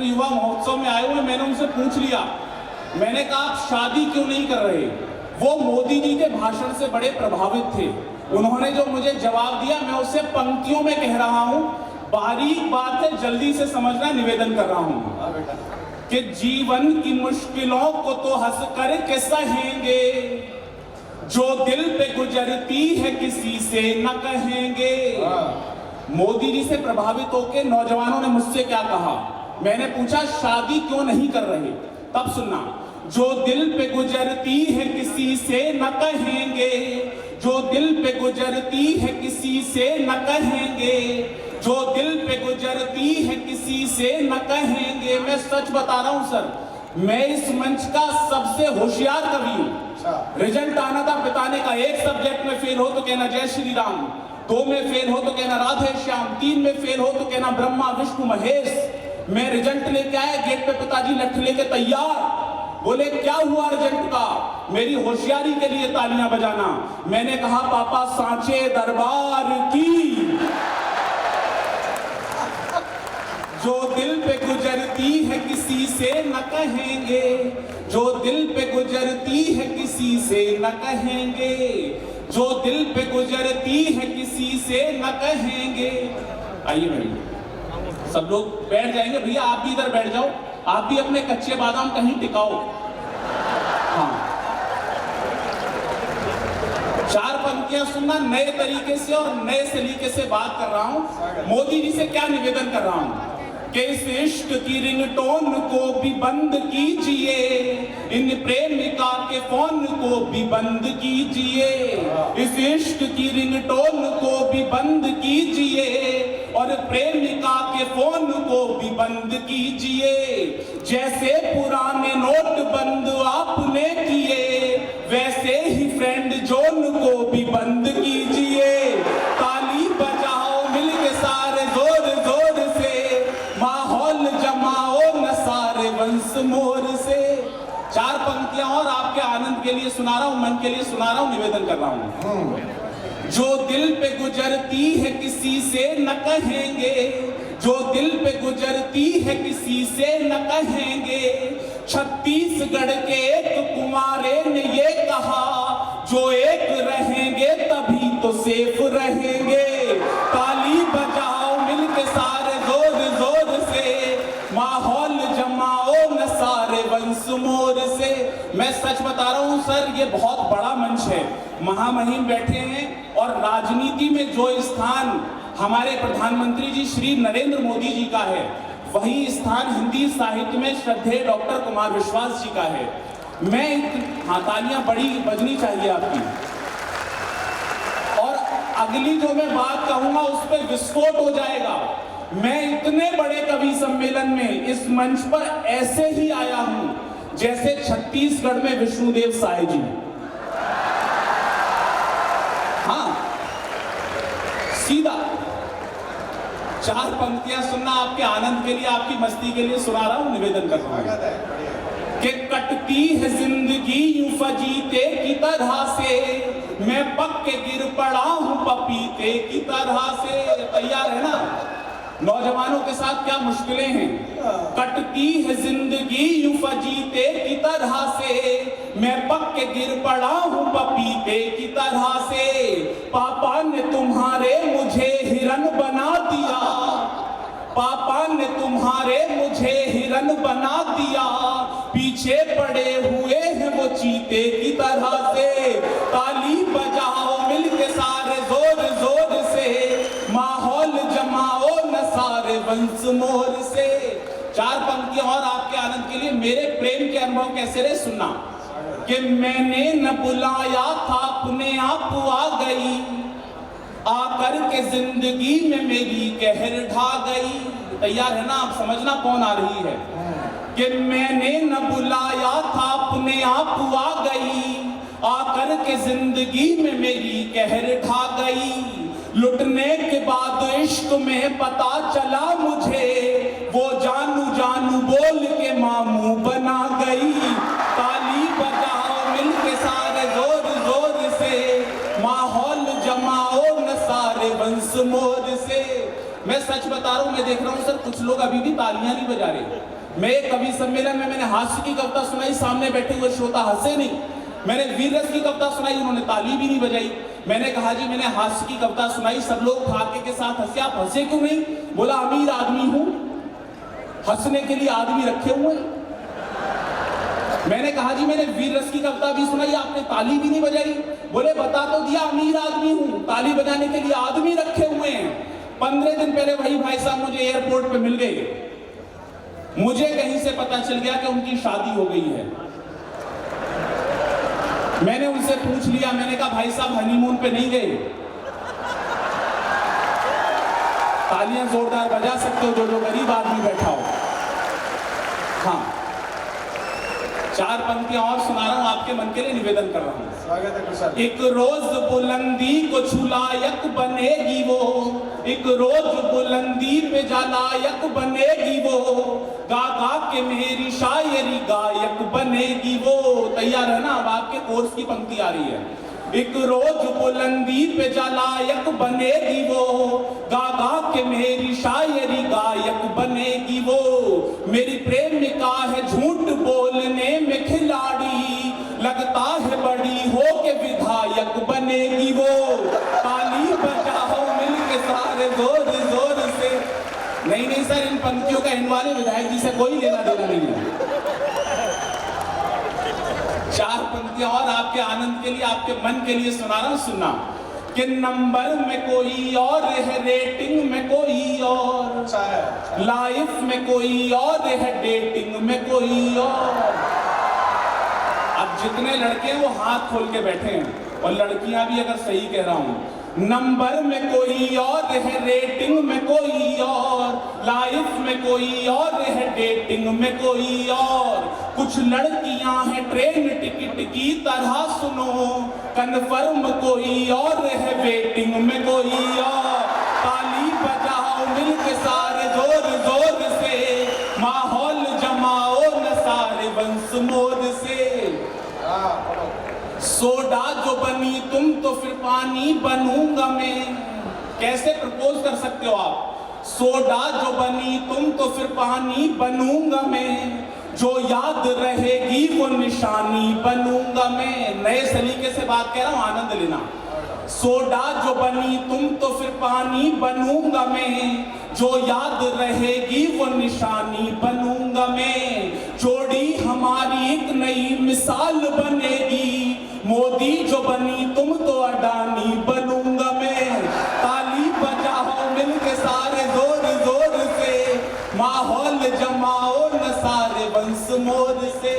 युवा महोत्सव में आए हुए, मैंने उनसे पूछ लिया, मैंने कहा आप शादी क्यों नहीं कर रहे? वो मोदी जी के भाषण से बड़े प्रभावित थे। उन्होंने जो मुझे जवाब दिया, मैं उसे पंक्तियों में कह रहा हूं, बारीक बात है, जल्दी से समझना निवेदन कर रहा हूं कि जीवन की मुश्किलों को तो हंस कर के सहेंगे, जो दिल पे गुजरती है किसी से न कहेंगे। मोदी जी से प्रभावित होकर नौजवानों ने मुझसे क्या कहा, मैंने पूछा शादी क्यों नहीं कर रहे? तब सुनना, जो दिल पे गुजरती है किसी से न कहेंगे, जो दिल पे गुजरती है किसी से न कहेंगे, जो दिल पे गुजरती है किसी से न कहेंगे। मैं सच बता रहा हूं सर, मैं इस मंच का सबसे होशियार कवि हूं। रिजल्ट आना था पिताने का, एक सब्जेक्ट में फेल हो तो कहना जय श्री राम, 2 में फेल हो तो कहना राधे श्याम, 3 में फेल हो तो कहना ब्रह्मा विष्णु महेश। मैं रिजल्ट लेके आया, गेट पे पिताजी लठ लेके तैयार। बोले क्या हुआ रिजल्ट का? मेरी होशियारी के लिए तालियां बजाना। मैंने कहा पापा सांचे दरबार की। जो दिल पे गुजरती है किसी से न कहेंगे, जो दिल पे गुजरती है किसी से न कहेंगे, जो दिल पे गुजरती है किसी से न कहेंगे। आइए भैया सब लोग बैठ जाएंगे, भैया आप भी इधर बैठ जाओ, आप भी अपने कच्चे बादाम कहीं टिकाओ। हाँ, 4 पंक्तियां सुनना, नए तरीके से और नए सलीके से बात कर रहा हूं। मोदी जी से क्या निवेदन कर रहा हूं कि इस इश्क की रिंगटोन को भी बंद कीजिए, इन प्रेमिका के फोन को भी बंद कीजिए, इस इश्क की रिंगटोन को भी बंद कीजिए और प्रेमिका के फोन को भी बंद कीजिए। जैसे पुराने नोट बंद आपने किए, वैसे ही फ्रेंड जोन को भी बंद कीजिए। ताली बजाओ मिलके सारे जोर जोर से, माहौल जमाओ न सारे वंश मोर से। 4 पंक्तियां और आपके आनंद के लिए सुना रहा हूं, मन के लिए सुना रहा हूं, निवेदन कर रहा हूं। जो दिल पे गुजरती है किसी से न कहेंगे, जो दिल पे गुजरती है किसी से न कहेंगे। छत्तीसगढ़ के एक कुंवारे ने ये कहा, जो एक रहेंगे तभी तो सेफ रहेंगे। ताली बजाओ मिलके सारे जोर जोर से, माहौल जमाओ न सारे वंश मोर से। मैं सच बता रहा हूं सर, ये बहुत बड़ा मंच है, महामहिम बैठे हैं और राजनीति में जो स्थान हमारे प्रधानमंत्री जी श्री नरेंद्र मोदी जी का है, वही स्थान हिंदी साहित्य में श्रद्धेय डॉक्टर कुमार विश्वास जी का है। हाँ, तालियां बड़ी बजनी चाहिए आपकी। और अगली जो मैं बात कहूंगा उस पर विस्फोट हो जाएगा। मैं इतने बड़े कवि सम्मेलन में इस मंच पर ऐसे ही आया हूं जैसे छत्तीसगढ़ में विष्णुदेव साय जी। हाँ, सीधा 4 पंक्तियां सुनना, आपके आनंद के लिए, आपकी मस्ती के लिए सुना रहा हूं, निवेदन कर रहा हूं कि कटती है जिंदगी यूं फजीते की तरह से, मैं पक के गिर पड़ा हूं पपीते की तरह से। तैयार है ना? नौजवानों के साथ क्या मुश्किलें हैं। कटती है जिंदगी यूं फजीते की तरह से, मैं पक के गिर पड़ा हूं पपीते की तरह से। पापा ने तुम्हारे मुझे हिरन बना दिया, पापा ने तुम्हारे मुझे हिरन बना दिया, पीछे पड़े हुए हैं वो चीते की तरह से। ताली बजाओ मिलके सारे जोर जोर से, माहौल जमाओ न सारे वंश मोर से। 4 पंक्तियां और आपके आनंद के लिए। मेरे प्रेम के अनुभव कैसे रहे सुनना कि मैंने न बुलाया था अपने आप आ गई, आकर के जिंदगी में मेरी कहर ढा गई। तैयार है ना? आप समझना कौन आ रही है कि मैंने न बुलाया था अपने आप आ गई, आकर के जिंदगी में मेरी कहर ढा गई। लुटने के बाद इश्क में पता चला मुझे, वो जानू जानू बोल के मामू बना गई। ताली बजाओ मिलके सारे जोर जोर से, माहौल जमाओ न सारे वंश मोर से। मैं सच बता रहा हूं, मैं देख रहा हूं सर कुछ लोग अभी भी तालियां नहीं बजा रहे। मैं एक कवि सम्मेलन में मैंने हास्य की कविता सुनाई, सामने बैठे हुए श्रोता हंसे नहीं। मैंने वीर रस की कविता सुनाई, उन्होंने ताली भी नहीं बजाई। मैंने कहा जी मैंने हास्य की कविता सुनाई, सब लोग ठाके के साथ हंसे, आप हंसे क्यों नहीं? बोला अमीर आदमी हूं, हंसने के लिए आदमी रखे हुए। मैंने कहा जी मैंने वीर रस की कविता भी सुनाई, आपने ताली भी नहीं बजाई। बोले बता तो दिया अमीर आदमी हूं, ताली बजाने के लिए आदमी रखे हुए हैं। 15 दिन पहले वही भाई साहब मुझे एयरपोर्ट पे मिल गए। मुझे कहीं से पता चल गया कि उनकी शादी हो गई है। मैंने उनसे पूछ लिया, मैंने कहा भाई साहब हनीमून पे नहीं गए? तालियां जोरदार बजा सकते हो जो गरीब आदमी बैठा हो। हाँ, 4 पंक्तियां और सुना रहा हूं, आपके मन के लिए निवेदन कर रहा हूं। स्वागत है कुशल। एक रोज बुलंदी को छुलायक बनेगी वो, एक रोज बुलंदी पे जालायक बनेगी वो, गा गा के मेरी शायरी गायक बनेगी वो। तैयार है ना? अब आपके कोर्स की पंक्ति आ रही है। एक रोज बुलंदी पे जालायक बनेगी वो, गा गा के मेरी शायरी गायक बनेगी वो। मेरी प्रेमिका है झूठ बोलने में खिलाड़ी, लगता है बड़ी हो के विधायक बनेगी वो। ताली बजाओ मिलके सारे जोर जोर से। नहीं सर, इन पंक्तियों का इन वाले विधायक जी से कोई लेना देना नहीं है। 4 पंक्तियां और आपके आनंद के लिए, आपके मन के लिए सुना रहा हूं, सुनना। कि नंबर में कोई और है, रेटिंग में कोई और, लाइफ में कोई और है, डेटिंग में कोई और। अब जितने लड़के हैं वो हाथ खोल के बैठे हैं, और लड़कियां भी, अगर सही कह रहा हूं। नंबर में कोई और है, रेटिंग में कोई और, लाइफ में कोई और है, डेटिंग में कोई और। कुछ लड़कियां हैं ट्रेन टिकट की तरह सुनो, कन्फर्म कोई और है, वेटिंग में कोई और। ताली बजाओ मिलके सारे जोर जोर से, माहौल जमाओ न सारे वंश मोर से। सोडा जो बनी तुम तो फिर पानी बनूंगा मैं। कैसे प्रपोज कर सकते हो आप? सोडा जो बनी तुम तो फिर पानी बनूंगा मैं, जो याद रहेगी वो निशानी बनूंगा मैं। नए सलीके से बात कह रहा हूं, आनंद लेना। सोडा जो बनी तुम तो फिर पानी बनूंगा मैं, जो याद रहेगी वो निशानी बनूंगा मैं। जोड़ी हमारी एक नई मिसाल बनेगी, मोदी जो बनी तुम तो अडानी बनूंगा मैं। ताली बजाओ मिलके सारे जोर जोर से, माहौल जमाओ न सारे वंश मोर से।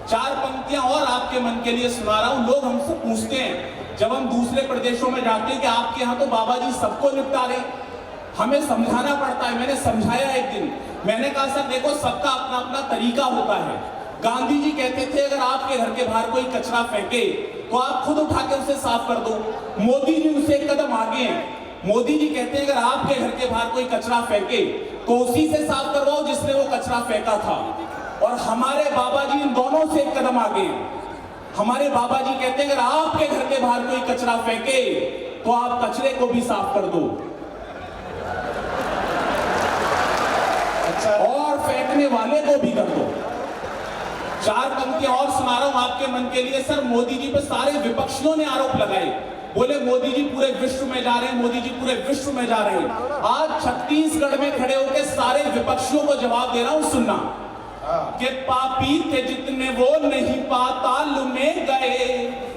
4 पंक्तियां और आपके मन के लिए सुना रहा हूं। लोग हमसे पूछते हैं जब हम दूसरे प्रदेशों में जाते हैं कि आपके यहाँ तो बाबा जी सबको निपटा रहे, हमें समझाना पड़ता है। मैंने समझाया एक दिन, मैंने कहा सर देखो सबका अपना अपना तरीका होता है। गांधी जी कहते थे अगर आपके घर के बाहर कोई कचरा फेंके तो आप खुद उठा के उसे साफ कर दो। मोदी जी उसे एक कदम आगे हैं। मोदी जी कहते हैं अगर आपके घर के बाहर कोई कचरा फेंके तो उसी से साफ करवाओ जिसने वो कचरा फेंका था। और हमारे बाबा जी इन दोनों से एक कदम आगे हैं। हमारे बाबा जी कहते हैं अगर आपके घर के बाहर कोई कचरा फेंके तो आप कचरे को भी साफ कर दो, और फेंकने वाले को भी कर दो। 4 पंक्तियां और सुना रहा हूं आपके मन के लिए। सर मोदी जी पे सारे विपक्षियों ने आरोप लगाए, बोले मोदी जी पूरे विश्व में जा रहे हैं, मोदी जी पूरे विश्व में जा रहे हैं। आज छत्तीसगढ़ में खड़े होकर सारे विपक्षियों को जवाब दे रहा हूं, सुनना। कि पापी थे जितने वो नहीं पाताल में गए,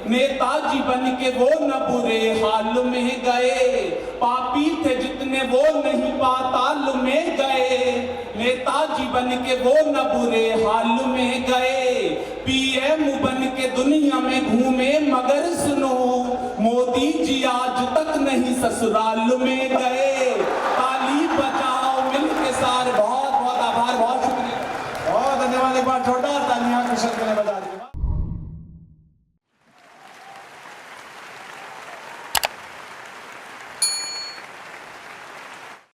नेताजी बन के वो न बुरे हाल में गए। पापी थे जितने वो नहीं पाताल में गए, नेताजी बन के वो न बुरे हाल में गए। पीएम बन के दुनिया में घूमे मगर सुनो, मोदी जी आज तक नहीं ससुराल में गए। ताली बजाओ मिलके सारे। बहुत बहुत आभार, बहुत शुक्रिया, बहुत धन्यवाद। एक बार जोरदार तालियां कुशल के लिए बजा दीजिए।